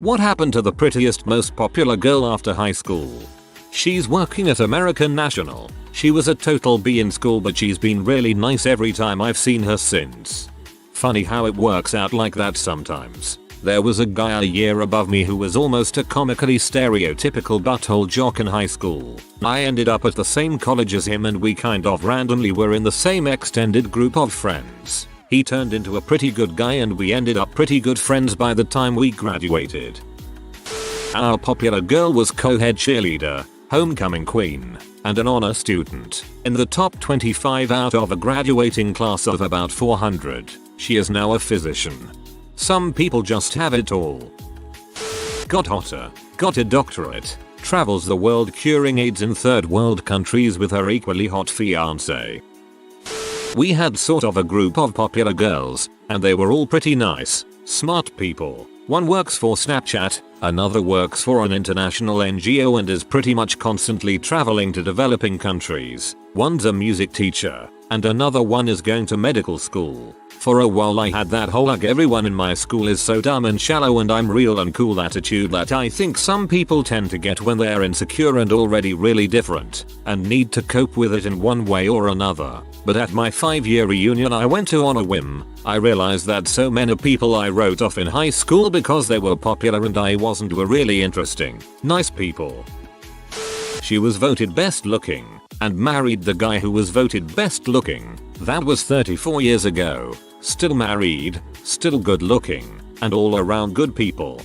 What happened to the prettiest, most popular girl after high school? She's working at American National. She was a total B in school, but she's been really nice every time I've seen her since. Funny how it works out like that sometimes. There was a guy a year above me who was almost a comically stereotypical butthole jock in high school. I ended up at the same college as him and we kind of randomly were in the same extended group of friends. He turned into a pretty good guy and we ended up pretty good friends by the time we graduated. Our popular girl was co-head cheerleader, homecoming queen, and an honor student. In the top 25 out of a graduating class of about 400, she is now a physician. Some people just have it all. Got hotter, got a doctorate, travels the world curing AIDS in third world countries with her equally hot fiance. We had sort of a group of popular girls, and they were all pretty nice, smart people. One works for Snapchat, another works for an international NGO and is pretty much constantly traveling to developing countries. One's a music teacher, and another one is going to medical school. For a while I had that whole everyone in my school is so dumb and shallow and I'm real and cool attitude that I think some people tend to get when they're insecure and already really different, and need to cope with it in one way or another. But at my 5-year reunion I went to on a whim. I realized that so many people I wrote off in high school because they were popular and I wasn't were really interesting, nice people. She was voted best looking, and married the guy who was voted best looking. That was 34 years ago. Still married, still good looking, and all around good people.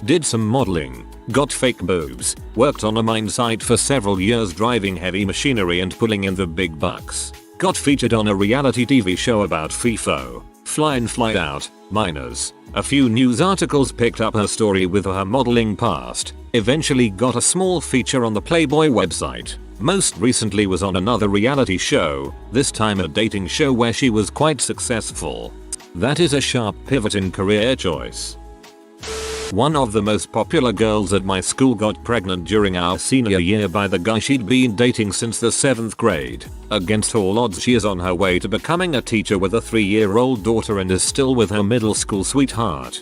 Did some modeling, got fake boobs, worked on a mine site for several years driving heavy machinery and pulling in the big bucks. Got featured on a reality TV show about FIFO, fly in fly out, miners. A few news articles picked up her story with her modeling past. Eventually got a small feature on the Playboy website. Most recently was on another reality show, this time a dating show where she was quite successful. That is a sharp pivot in career choice. One of the most popular girls at my school got pregnant during our senior year by the guy she'd been dating since the 7th grade. Against all odds she is on her way to becoming a teacher with a 3-year-old daughter and is still with her middle school sweetheart.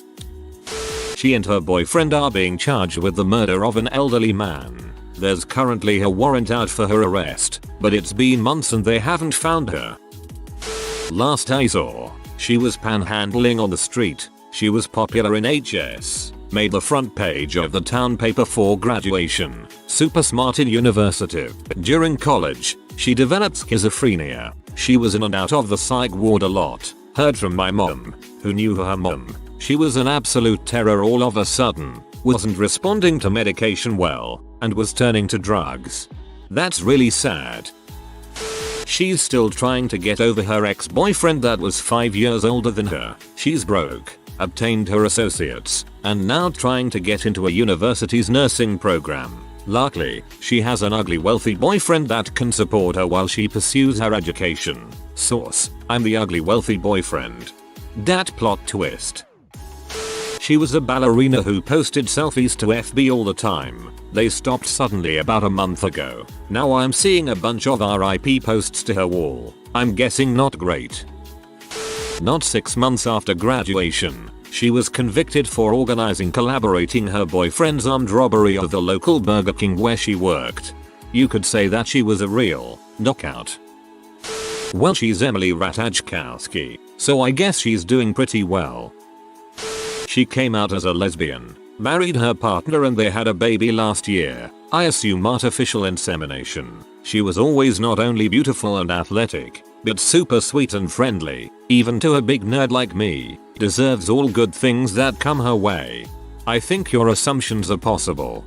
She and her boyfriend are being charged with the murder of an elderly man. There's currently a warrant out for her arrest, but it's been months and they haven't found her. Last I saw, she was panhandling on the street. She was popular in HS, made the front page of the town paper for graduation, super smart in university. During college, she developed schizophrenia. She was in and out of the psych ward a lot. Heard from my mom, who knew her mom. She was an absolute terror all of a sudden, wasn't responding to medication well, and was turning to drugs. That's really sad. She's still trying to get over her ex-boyfriend that was 5 years older than her. She's broke, obtained her associates, and now trying to get into a university's nursing program. Luckily, she has an ugly wealthy boyfriend that can support her while she pursues her education. Source: I'm the ugly wealthy boyfriend. Dat plot twist. She was a ballerina who posted selfies to FB all the time. They stopped suddenly about a month ago. Now I'm seeing a bunch of RIP posts to her wall. I'm guessing not great. Not 6 months after graduation, she was convicted for organizing collaborating her boyfriend's armed robbery of the local Burger King where she worked. You could say that she was a real knockout. Well, she's Emily Ratajkowski, so I guess she's doing pretty well. She came out as a lesbian, married her partner and they had a baby last year. I assume artificial insemination. She was always not only beautiful and athletic, but super sweet and friendly, even to a big nerd like me. Deserves all good things that come her way. I think your assumptions are possible.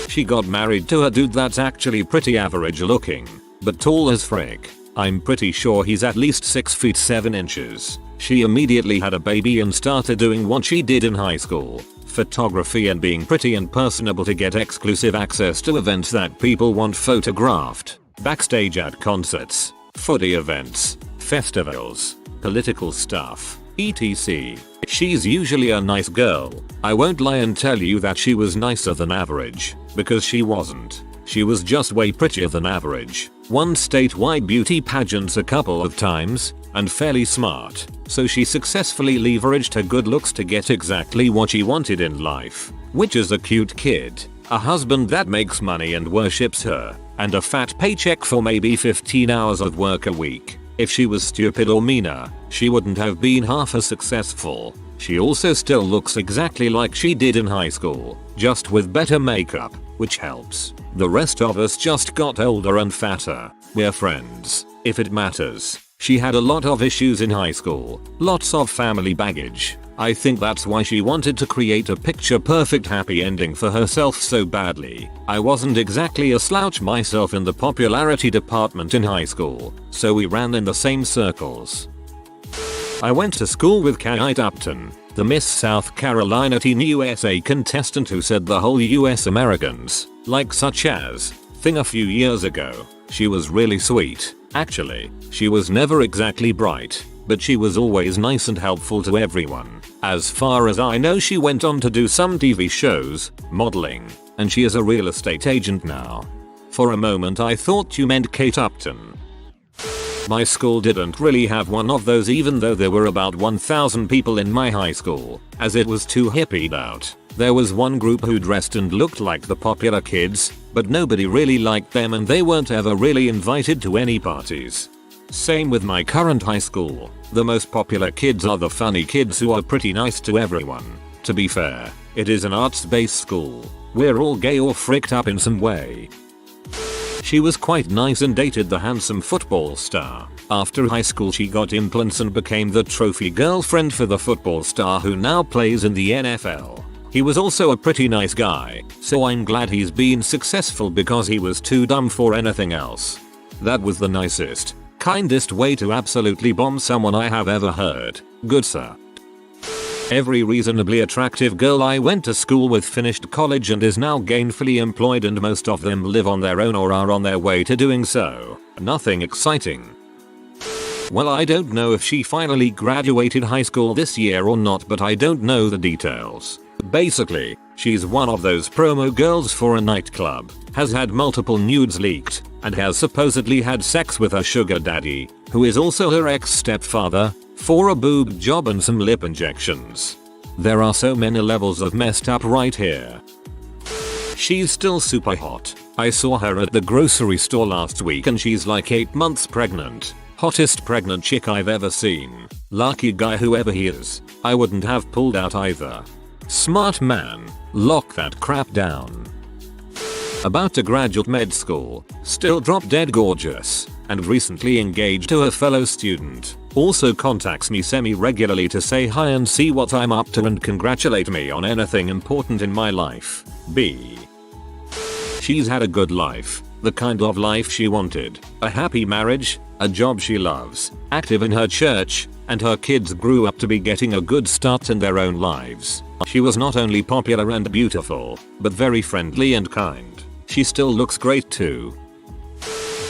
She got married to a dude that's actually pretty average looking, but tall as frick. I'm pretty sure he's at least 6 feet 7 inches. She immediately had a baby and started doing what she did in high school. Photography and being pretty and personable to get exclusive access to events that people want photographed. Backstage at concerts, footy events, festivals, political stuff, etc. She's usually a nice girl. I won't lie and tell you that she was nicer than average, because she wasn't. She was just way prettier than average, won statewide beauty pageants a couple of times, and fairly smart, so she successfully leveraged her good looks to get exactly what she wanted in life, which is a cute kid, a husband that makes money and worships her, and a fat paycheck for maybe 15 hours of work a week. If she was stupid or meaner, she wouldn't have been half as successful. She also still looks exactly like she did in high school, just with better makeup, which helps. The rest of us just got older and fatter. We're friends, if it matters. She had a lot of issues in high school, lots of family baggage. I think that's why she wanted to create a picture perfect happy ending for herself so badly. I wasn't exactly a slouch myself in the popularity department in high school, so we ran in the same circles. I went to school with Kate Upton, the Miss South Carolina Teen USA contestant who said the whole US Americans, like such as, thing a few years ago. She was really sweet, actually. She was never exactly bright, but she was always nice and helpful to everyone. As far as I know, she went on to do some TV shows, modeling, and she is a real estate agent now. For a moment I thought you meant Kate Upton. My school didn't really have one of those, even though there were about 1,000 people in my high school, as it was too hippied out. There was one group who dressed and looked like the popular kids, but nobody really liked them and they weren't ever really invited to any parties. Same with my current high school. The most popular kids are the funny kids who are pretty nice to everyone. To be fair, it is an arts-based school. We're all gay or fricked up in some way. She was quite nice and dated the handsome football star. After high school she got implants and became the trophy girlfriend for the football star who now plays in the NFL. He was also a pretty nice guy, so I'm glad he's been successful because he was too dumb for anything else. That was the nicest, kindest way to absolutely bomb someone I have ever heard. Good sir. Every reasonably attractive girl I went to school with finished college and is now gainfully employed, and most of them live on their own or are on their way to doing so. Nothing exciting. Well, I don't know if she finally graduated high school this year or not, but I don't know the details. Basically, she's one of those promo girls for a nightclub, has had multiple nudes leaked, and has supposedly had sex with her sugar daddy, who is also her ex-stepfather, for a boob job and some lip injections. There are so many levels of messed up right here. She's still super hot. I saw her at the grocery store last week and she's like 8 months pregnant. Hottest pregnant chick I've ever seen. Lucky guy whoever he is. I wouldn't have pulled out either. Smart man. Lock that crap down. About to graduate med school. Still drop dead gorgeous. And recently engaged to a fellow student. Also contacts me semi-regularly to say hi and see what I'm up to and congratulate me on anything important in my life. B. She's had a good life. The kind of life she wanted. A happy marriage, a job she loves, active in her church, and her kids grew up to be getting a good start in their own lives. She was not only popular and beautiful, but very friendly and kind. She still looks great too.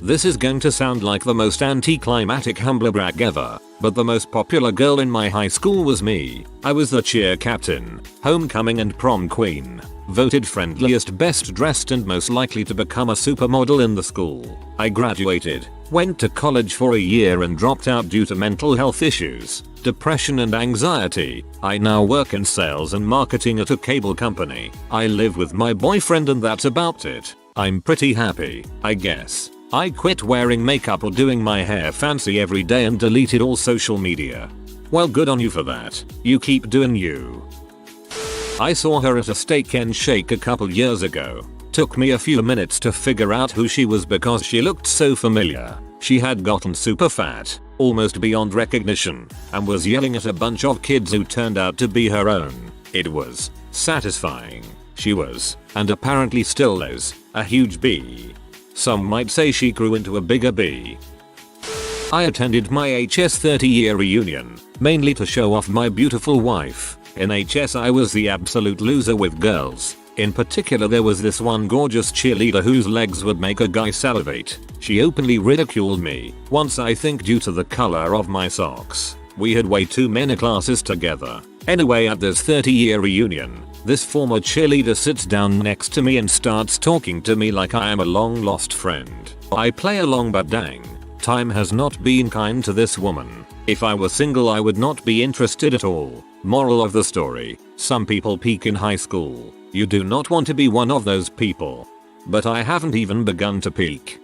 This is going to sound like the most anticlimactic humble brag ever, but the most popular girl in my high school was me. I was the cheer captain, homecoming and prom queen, voted friendliest, best dressed and most likely to become a supermodel in the school. I graduated, went to college for a year and dropped out due to mental health issues, depression and anxiety. I now work in sales and marketing at a cable company. I live with my boyfriend and that's about it. I'm pretty happy, I guess. I quit wearing makeup or doing my hair fancy every day and deleted all social media. Well, good on you for that. You keep doing you. I saw her at a steak and shake a couple years ago. Took me a few minutes to figure out who she was because she looked so familiar. She had gotten super fat, almost beyond recognition, and was yelling at a bunch of kids who turned out to be her own. It was satisfying. She was, and apparently still is, a huge B. Some might say she grew into a bigger B. I attended my HS 30-year reunion, mainly to show off my beautiful wife. In HS I was the absolute loser with girls. In particular there was this one gorgeous cheerleader whose legs would make a guy salivate. She openly ridiculed me, once I think due to the color of my socks. We had way too many classes together. Anyway, at this 30-year reunion, This former cheerleader sits down next to me and starts talking to me like I am a long lost friend. I play along, but dang, time has not been kind to this woman. If I were single I would not be interested at all. Moral of the story, some people peak in high school. You do not want to be one of those people. But I haven't even begun to peak.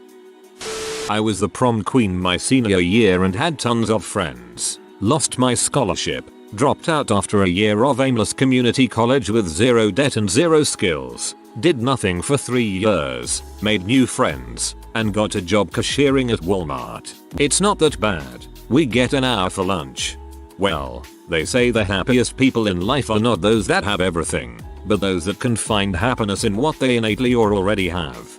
I was the prom queen my senior year and had tons of friends. Lost my scholarship. Dropped out after a year of aimless community college with zero debt and zero skills. Did nothing for 3 years. Made new friends. And got a job cashiering at Walmart. It's not that bad. We get an hour for lunch. Well, they say the happiest people in life are not those that have everything, but those that can find happiness in what they innately or already have.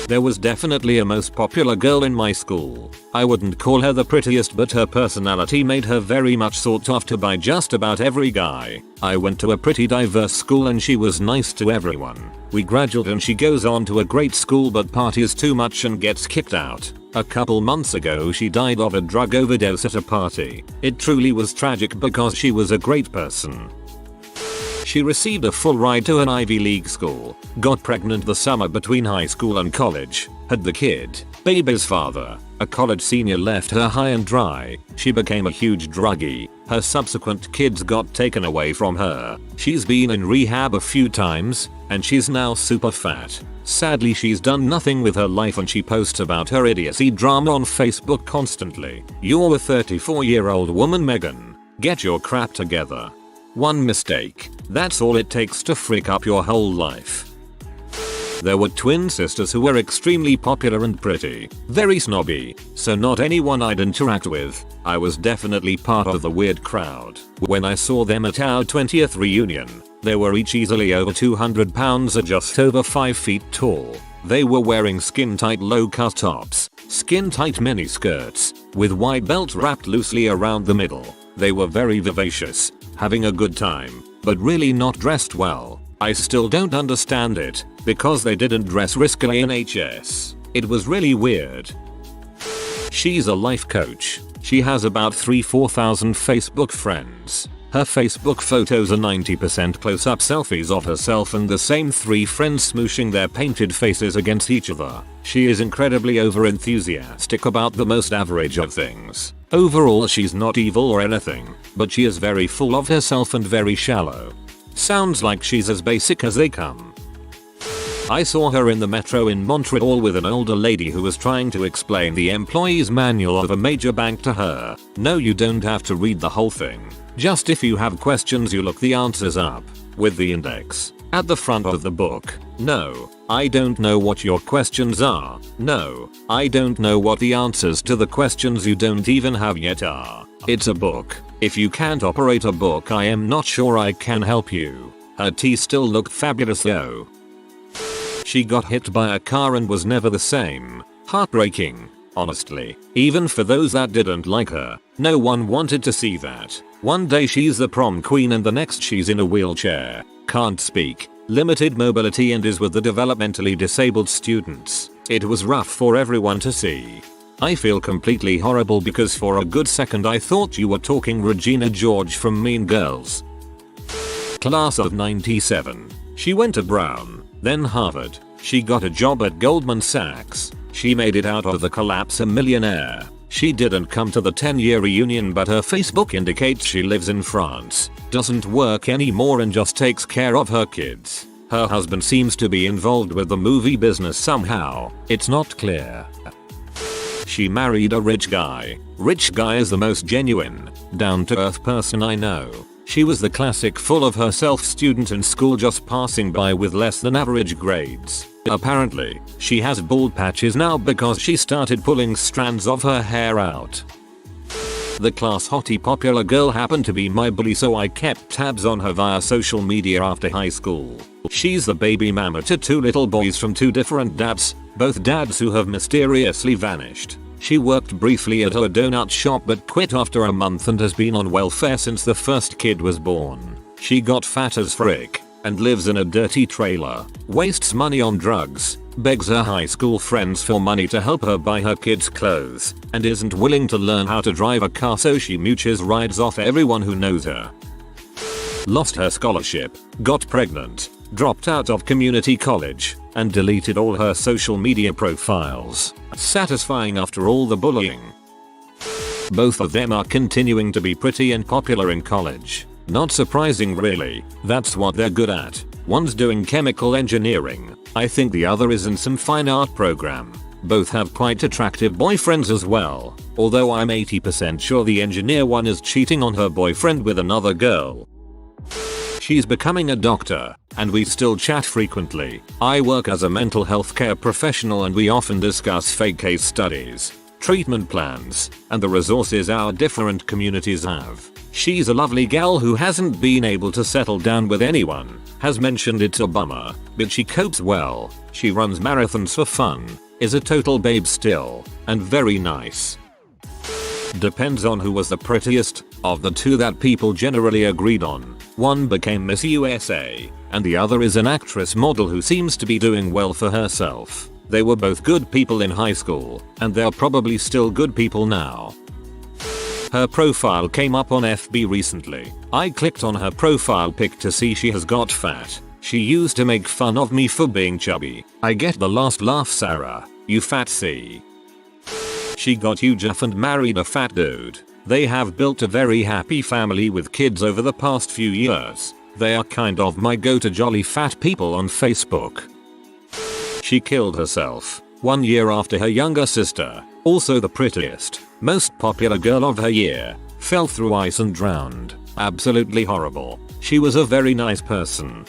There was definitely a most popular girl in my school. I wouldn't call her the prettiest, but her personality made her very much sought after by just about every guy. I went to a pretty diverse school and she was nice to everyone. We graduated and she goes on to a great school but parties too much and gets kicked out. A couple months ago she died of a drug overdose at a party. It truly was tragic because she was a great person. She received a full ride to an Ivy League school, got pregnant the summer between high school and college, had the kid. Baby's father, a college senior, left her high and dry. She became a huge druggie. Her subsequent kids got taken away from her. She's been in rehab a few times, and she's now super fat. Sadly she's done nothing with her life and she posts about her idiocy drama on Facebook constantly. You're a 34-year-old woman, Megan. Get your crap together. One mistake. That's all it takes to freak up your whole life. There were twin sisters who were extremely popular and pretty. Very snobby, so not anyone I'd interact with. I was definitely part of the weird crowd. When I saw them at our 20th reunion, they were each easily over 200 pounds and just over 5 feet tall. They were wearing skin-tight low-cut tops, skin-tight mini skirts, with wide belts wrapped loosely around the middle. They were very vivacious, having a good time, but really not dressed well. I still don't understand it, because they didn't dress riskily in HS. It was really weird. She's a life coach. She has about 4,000 Facebook friends. Her Facebook photos are 90% close-up selfies of herself and the same 3 friends smooshing their painted faces against each other. She is incredibly over-enthusiastic about the most average of things. Overall she's not evil or anything, but she is very full of herself and very shallow. Sounds like she's as basic as they come. I saw her in the metro in Montreal with an older lady who was trying to explain the employee's manual of a major bank to her. No, you don't have to read the whole thing. Just if you have questions you look the answers up, with the index, at the front of the book. No, I don't know what your questions are. No, I don't know what the answers to the questions you don't even have yet are. It's a book. If you can't operate a book I am not sure I can help you. Her tea still looked fabulous though. She got hit by a car and was never the same. Heartbreaking, honestly. Even for those that didn't like her. No one wanted to see that. One day she's the prom queen and the next she's in a wheelchair. Can't speak, limited mobility, and is with the developmentally disabled students. It was rough for everyone to see. I feel completely horrible because for a good second I thought you were talking Regina George from Mean Girls. Class of 97. She went to Brown, then Harvard. She got a job at Goldman Sachs. She made it out of the collapse a millionaire. She didn't come to the 10-year reunion, but her Facebook indicates she lives in France, doesn't work anymore and just takes care of her kids. Her husband seems to be involved with the movie business somehow. It's not clear. She married a rich guy. Rich guy is the most genuine, down-to-earth person I know. She was the classic full of herself student in school, just passing by with less than average grades. Apparently, she has bald patches now because she started pulling strands of her hair out. The class hottie popular girl happened to be my bully, so I kept tabs on her via social media after high school. She's the baby mama to 2 little boys from 2 different dads, both dads who have mysteriously vanished. She worked briefly at a donut shop but quit after a month and has been on welfare since the first kid was born. She got fat as frick and lives in a dirty trailer, wastes money on drugs, begs her high school friends for money to help her buy her kids clothes, and isn't willing to learn how to drive a car, so she mooches rides off everyone who knows her. Lost her scholarship, got pregnant, dropped out of community college, and deleted all her social media profiles. Satisfying after all the bullying. Both of them are continuing to be pretty and popular in college. Not surprising really, that's what they're good at. One's doing chemical engineering, I think the other is in some fine art program. Both have quite attractive boyfriends as well, although I'm 80% sure the engineer one is cheating on her boyfriend with another girl. She's becoming a doctor, and we still chat frequently. I work as a mental health care professional and we often discuss fake case studies, treatment plans, and the resources our different communities have. She's a lovely gal who hasn't been able to settle down with anyone, has mentioned it's a bummer, but she copes well. She runs marathons for fun, is a total babe still, and very nice. Depends on who was the prettiest of the two that people generally agreed on. One became Miss USA, and the other is an actress model who seems to be doing well for herself. They were both good people in high school, and they're probably still good people now. Her profile came up on FB recently. I clicked on her profile pic to see she has got fat. She used to make fun of me for being chubby. I get the last laugh, Sarah, you fat C. She got huge and married a fat dude. They have built a very happy family with kids over the past few years. They are kind of my go-to jolly fat people on Facebook. She killed herself 1 year after her younger sister, also the prettiest, most popular girl of her year, fell through ice and drowned. Absolutely horrible. She was a very nice person.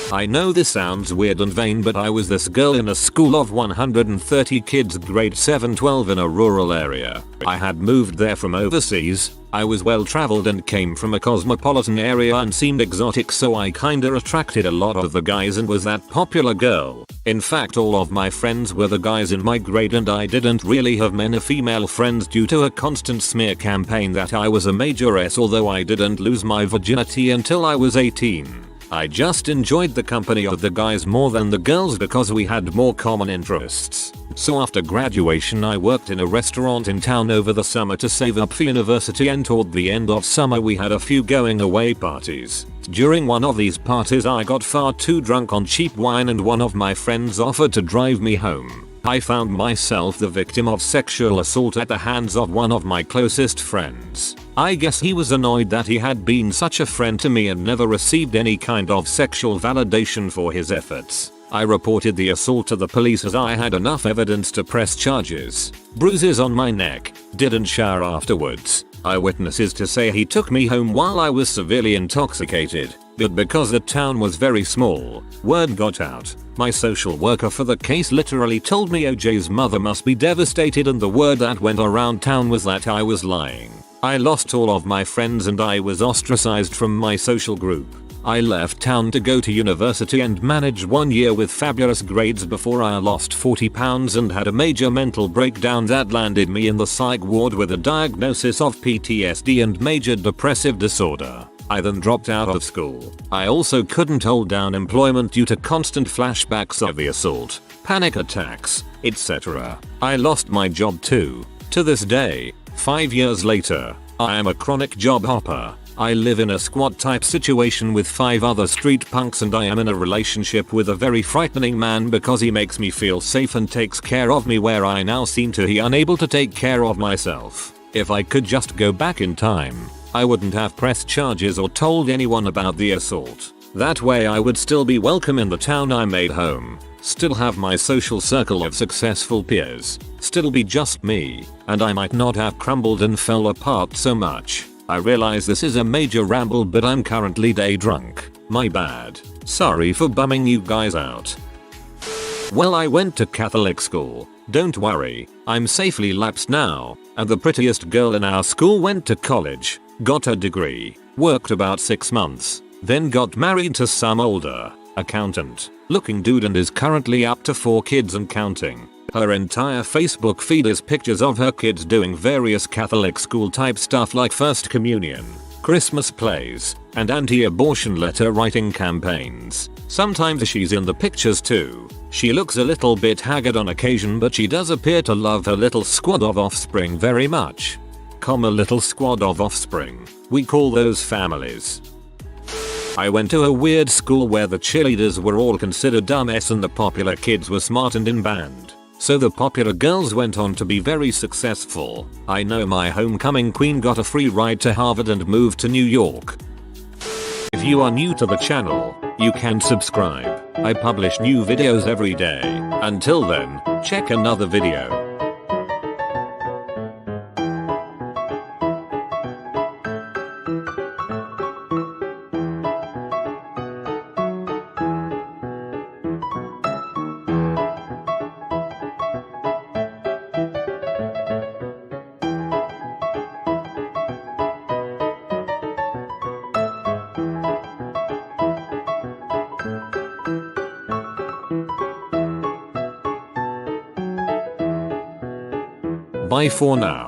I know this sounds weird and vain, but I was this girl in a school of 130 kids grade 7-12 in a rural area. I had moved there from overseas. I was well traveled and came from a cosmopolitan area and seemed exotic, so I kinda attracted a lot of the guys and was that popular girl. In fact, all of my friends were the guys in my grade and I didn't really have many female friends due to a constant smear campaign that I was a majoress, although I didn't lose my virginity until I was 18. I just enjoyed the company of the guys more than the girls because we had more common interests. So after graduation I worked in a restaurant in town over the summer to save up for university, and toward the end of summer we had a few going away parties. During one of these parties I got far too drunk on cheap wine and one of my friends offered to drive me home. I found myself the victim of sexual assault at the hands of one of my closest friends. I guess he was annoyed that he had been such a friend to me and never received any kind of sexual validation for his efforts. I reported the assault to the police as I had enough evidence to press charges. Bruises on my neck, didn't shower afterwards. Eyewitnesses to say he took me home while I was severely intoxicated, but because the town was very small, word got out. My social worker for the case literally told me OJ's mother must be devastated, and the word that went around town was that I was lying. I lost all of my friends and I was ostracized from my social group. I left town to go to university and manage 1 year with fabulous grades before I lost 40 pounds and had a major mental breakdown that landed me in the psych ward with a diagnosis of PTSD and major depressive disorder. I then dropped out of school. I also couldn't hold down employment due to constant flashbacks of the assault, panic attacks, etc. I lost my job too. To this day, 5 years later, I am a chronic job hopper. I live in a squad type situation with 5 other street punks and I am in a relationship with a very frightening man because he makes me feel safe and takes care of me where I now seem to be unable to take care of myself. If I could just go back in time, I wouldn't have pressed charges or told anyone about the assault. That way I would still be welcome in the town I made home, still have my social circle of successful peers, still be just me, and I might not have crumbled and fell apart so much. I realize this is a major ramble, but I'm currently day drunk. My bad. Sorry for bumming you guys out. Well, I went to Catholic school. Don't worry, I'm safely lapsed now, and the prettiest girl in our school went to college, got a degree, worked about 6 months, then got married to some older, accountant looking dude and is currently up to 4 kids and counting. Her entire Facebook feed is pictures of her kids doing various Catholic school type stuff like First Communion, Christmas plays, and anti-abortion letter writing campaigns. Sometimes she's in the pictures too. She looks a little bit haggard on occasion, but she does appear to love her little squad of offspring very much. A little squad of offspring. We call those families. I went to a weird school where the cheerleaders were all considered dumbass and the popular kids were smart and in band. So the popular girls went on to be very successful. I know my homecoming queen got a free ride to Harvard and moved to New York. If you are new to the channel, you can subscribe. I publish new videos every day. Until then, check another video. Bye for now.